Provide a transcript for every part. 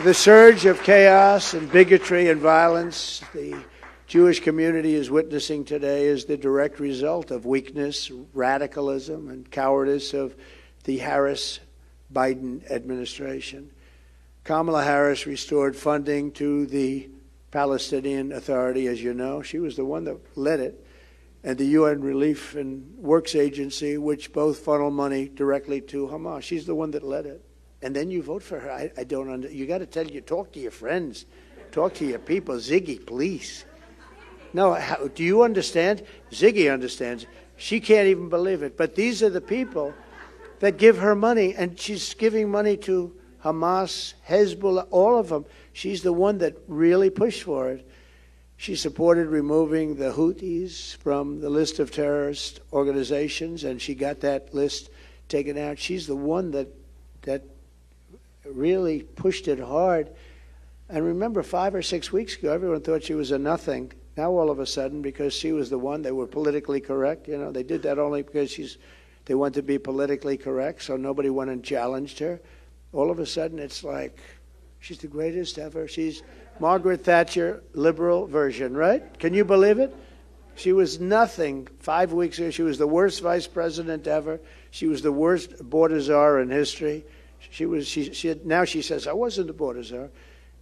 The surge of chaos and bigotry and violence the Jewish community is witnessing today is the direct result of weakness, radicalism, and cowardice of the Harris-Biden administration. Kamala Harris restored funding to the Palestinian Authority, as you know. She was the one that led it, and the UN Relief and Works Agency, which both funnel money directly to Hamas. She's the one that led it. And then you vote for her. I don't you got to talk to your friends, talk to your people. Ziggy, please. No, do you understand? Ziggy understands. She can't even believe it. But these are the people that give her money, and she's giving money to Hamas, Hezbollah, all of them. She's the one that really pushed for it. She supported removing the Houthis from the list of terrorist organizations, and she got that list taken out. She's the one that really pushed it hard. And remember, 5 or 6 weeks ago, everyone thought she was a nothing. Now all of a sudden, because she was the one, they were politically correct. You know, they did that only because they wanted to be politically correct, so nobody went and challenged her. All of a sudden, it's like, she's the greatest ever. She's Margaret Thatcher, liberal version, right? Can you believe it? She was nothing 5 weeks ago. She was the worst vice president ever. She was the worst border czar in history. Now she says, I wasn't a border czar,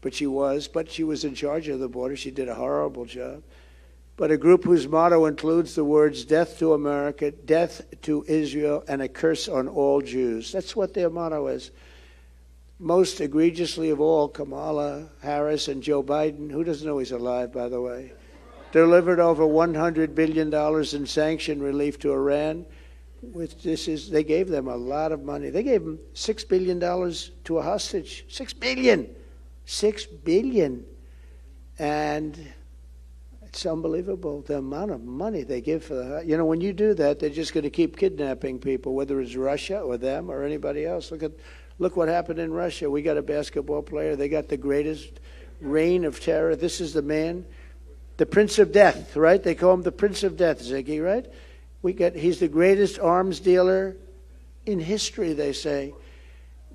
but she was in charge of the border. She did a horrible job. But a group whose motto includes the words, death to America, death to Israel, and a curse on all Jews. That's what their motto is. Most egregiously of all, Kamala Harris and Joe Biden, who doesn't know he's alive, by the way, delivered over $100 billion in sanction relief to Iran. They gave them a lot of money. They gave them $6 billion to a hostage. $6 billion. $6 billion. And it's unbelievable, the amount of money they give for the... You know, when you do that, they're just going to keep kidnapping people, whether it's Russia or them or anybody else. Look what happened in Russia. We got a basketball player. They got the greatest reign of terror. This is the man, the Prince of Death, right? They call him the Prince of Death, Ziggy, right? He's the greatest arms dealer in history, they say.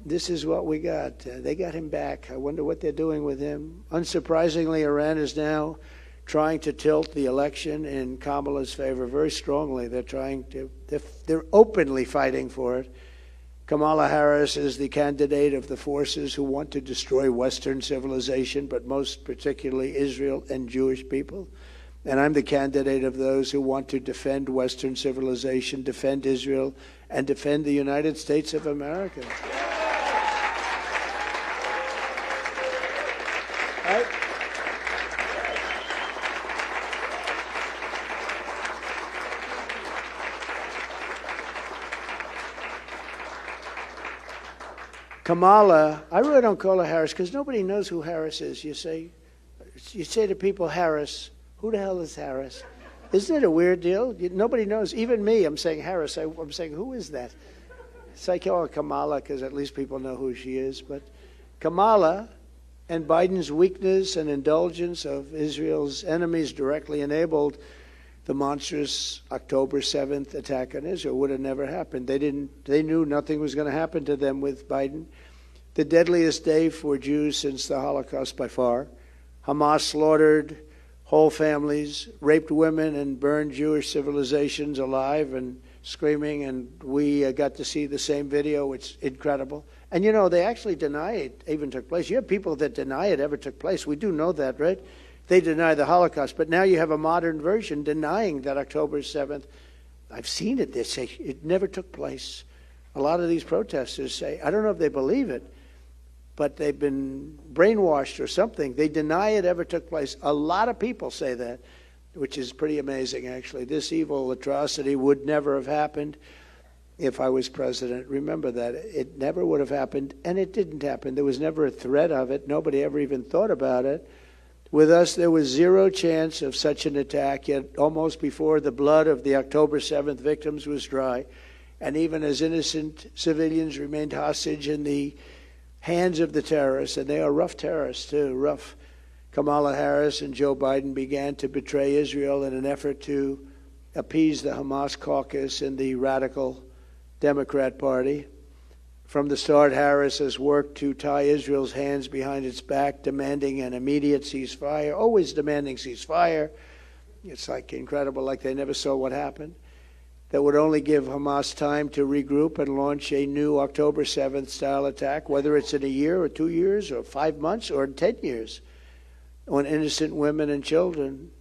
This is what we got. They got him back. I wonder what they're doing with him. Unsurprisingly, Iran is now trying to tilt the election in Kamala's favor very strongly. They're openly fighting for it. Kamala Harris is the candidate of the forces who want to destroy Western civilization, but most particularly Israel and Jewish people. And I'm the candidate of those who want to defend Western civilization, defend Israel, and defend the United States of America. Right? Kamala, I really don't call her Harris because nobody knows who Harris is. You say to people, Harris. Who the hell is Harris? Isn't it a weird deal? Nobody knows. Even me, I'm saying Harris. I'm saying, who is that? So I call her Kamala because at least people know who she is. But Kamala and Biden's weakness and indulgence of Israel's enemies directly enabled the monstrous October 7th attack on Israel. Would have never happened. They knew nothing was going to happen to them with Biden. The deadliest day for Jews since the Holocaust by far. Hamas slaughtered whole families, raped women, and burned Jewish civilizations alive and screaming. And we got to see the same video. It's incredible. And, you know, they actually deny it even took place. You have people that deny it ever took place. We do know that, right? They deny the Holocaust. But now you have a modern version denying that October 7th. I've seen it. They say it never took place. A lot of these protesters say, I don't know if they believe it, but they've been brainwashed or something. They deny it ever took place. A lot of people say that, which is pretty amazing, actually. This evil atrocity would never have happened if I was president. Remember that. It never would have happened, and it didn't happen. There was never a threat of it. Nobody ever even thought about it. With us, there was zero chance of such an attack, yet almost before the blood of the October 7th victims was dry, and even as innocent civilians remained hostage in the hands of the terrorists, and they are rough terrorists too, rough. Kamala Harris and Joe Biden began to betray Israel in an effort to appease the Hamas caucus in the radical Democrat Party. From the start, Harris has worked to tie Israel's hands behind its back, demanding an immediate ceasefire, always demanding ceasefire. It's like incredible, like they never saw what happened. That would only give Hamas time to regroup and launch a new October 7th style attack, whether it's in a year or 2 years or 5 months or 10 years, on innocent women and children.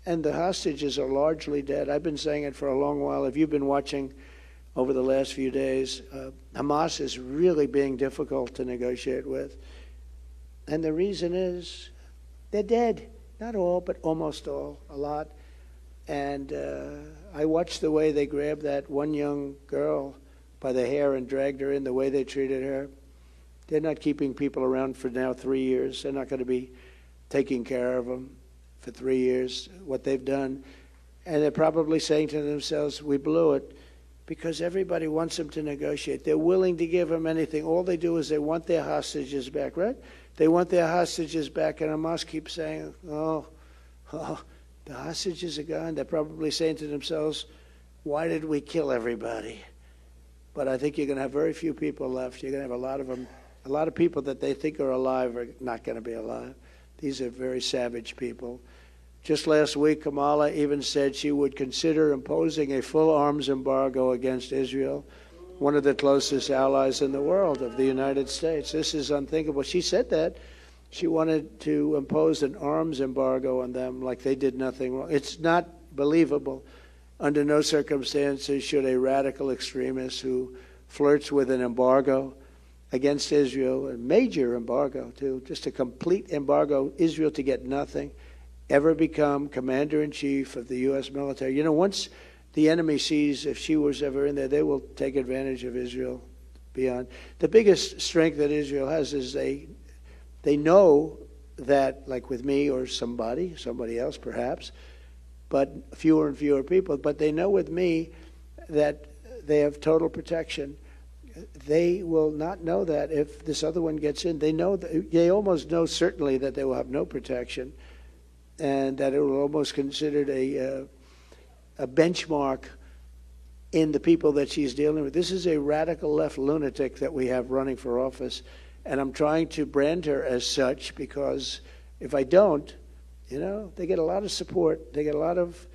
And the hostages are largely dead. I've been saying it for a long while. If you've been watching over the last few days, Hamas is really being difficult to negotiate with. And the reason is they're dead. Not all, but almost all, a lot. And I watched the way they grabbed that one young girl by the hair and dragged her in, the way they treated her. They're not keeping people around for now 3 years. They're not going to be taking care of them for 3 years, what they've done. And they're probably saying to themselves, we blew it, because everybody wants them to negotiate. They're willing to give them anything. All they do is they want their hostages back, right? They want their hostages back, and Hamas keeps saying, oh, the hostages are gone. They're probably saying to themselves, why did we kill everybody? But I think you're going to have very few people left. You're going to have a lot of them. A lot of people that they think are alive are not going to be alive. These are very savage people. Just last week, Kamala even said she would consider imposing a full arms embargo against Israel, one of the closest allies in the world of the United States. This is unthinkable. She said that. She wanted to impose an arms embargo on them like they did nothing wrong. It's not believable. Under no circumstances should a radical extremist who flirts with an embargo against Israel, a major embargo too, just a complete embargo, Israel to get nothing, ever become commander-in-chief of the U.S. military. You know, once the enemy sees if she was ever in there, they will take advantage of Israel beyond. The biggest strength that Israel has is they know that, like with me or somebody else perhaps, but fewer and fewer people, but they know with me that they have total protection. They will not know that if this other one gets in. They almost know certainly that they will have no protection, and that it will almost considered a benchmark in the people that she's dealing with. This is a radical left lunatic that we have running for office, and I'm trying to brand her as such, because if I don't, you know, they get a lot of support. They get a lot of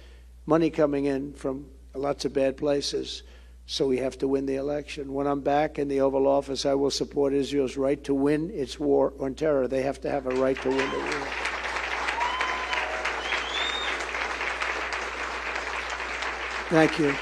money coming in from lots of bad places. So we have to win the election. When I'm back in the Oval Office, I will support Israel's right to win its war on terror. They have to have a right to win the war. Thank you.